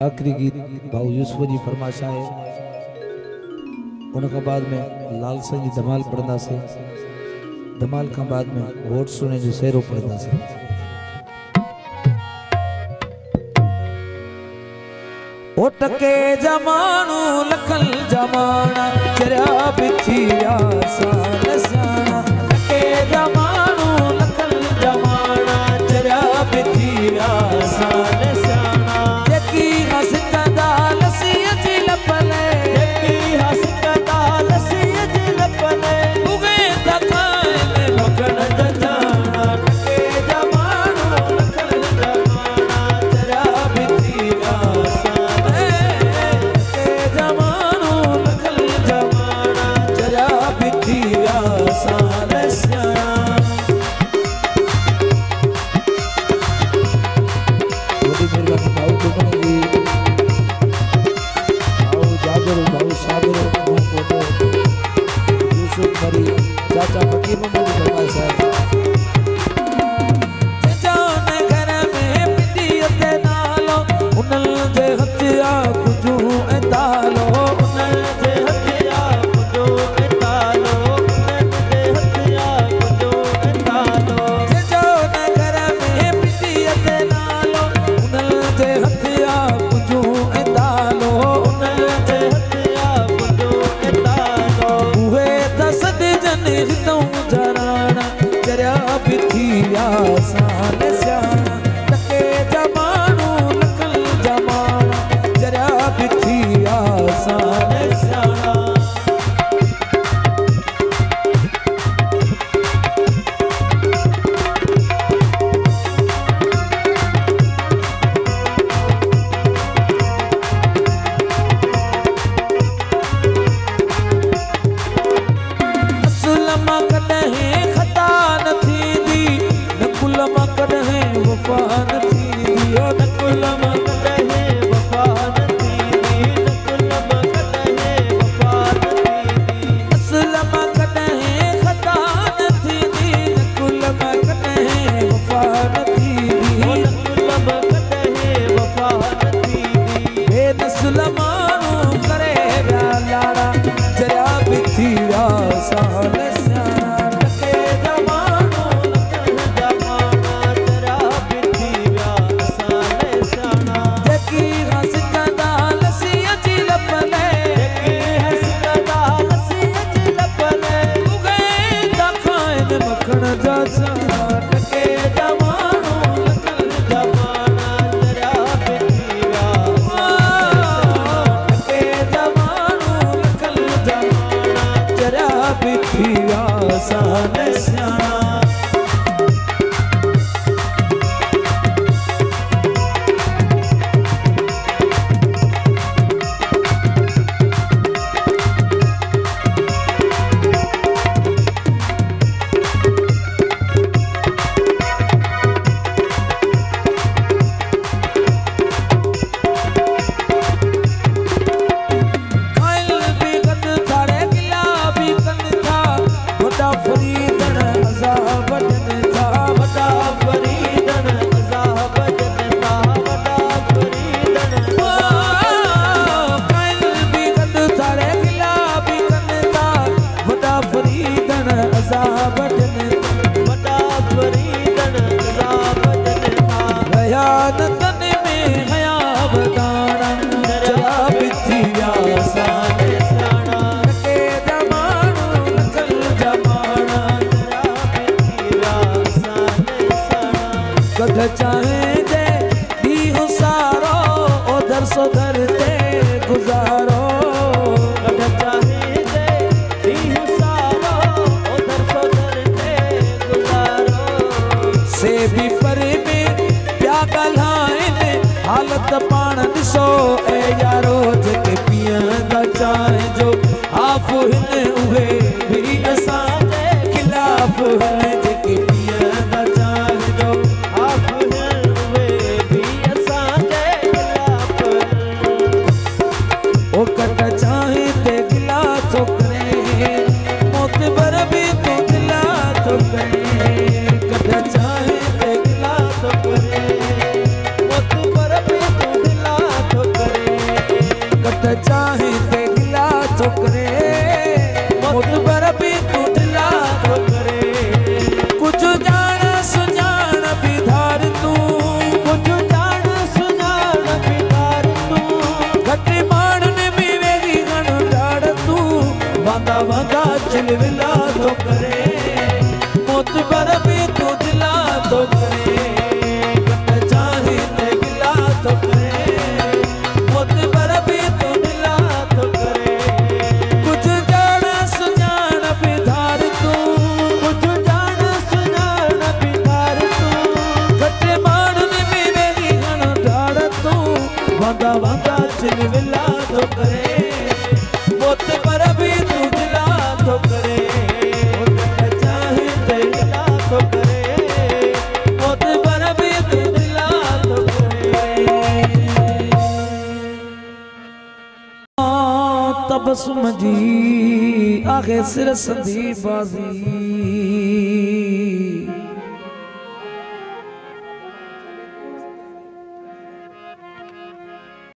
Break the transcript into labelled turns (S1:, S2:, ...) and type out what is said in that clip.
S1: आखिरी गीत भाऊ यूसुफ जी फरमाशा है। उनका बाद में लाल सिंह जी धमाल पढ़ना से, धमाल का बाद में वोट सुने जो शेरों पढ़ना से। ओटके जमानू लखल जमाना चरा बिथिया साल साना, टके जमानू लखल जमाना चरा बिथिया साल साना। जकी हसकदा लसिया जी लपले, जकी हसकदा लसिया जी लपले, उगे तकाए मगन जाना। टके जमानू लखल जमाना चरा बिथिया चाचा फकीर मोहम्मद फरमाए साहब। जाने घर में पिटियत नालो उनल जे हथिया कुजू ए तालो, उनल जे हथिया कुजू ए तालो, उनल जे हथिया कुजू ए तालो। जाने घर में पिटियत नालो उनल जे हथिया कुजू ए तालो, उनल जे हथिया कुजू ए तालो। उहे दसद जन हितों जराना चरिया बिथिया साल स्याना। टके जमानू लखल जमाना चरिया बिथिया साल स्याना। चाहे जे दी सारो उधर सुधर ते गुजारो, चाहे जे दी सारो उधर सुधर ते गुजारो। से भी पर में क्या गलाए हालत पान दिसो ए यारो, जके पिया चाहे जो आप हिन उहे भी असां जे खिलाफ है। जके पिया चाहे जो आप हिन उहे भी असां जे खिलाफ। ओ कट चाहे ते गिला तो करे, मोतबर भी तो गिला तो करे। कट चाहे ते गिला तो करे, मोतबर भी तो गिला तो वांगा चिलविला तो करे मोत पर भी तू दिला तो करे चाहे ते दिला तो करे मोत पर भी तू दिला तो करे तबसुम जी आगे सिर संधी बाजी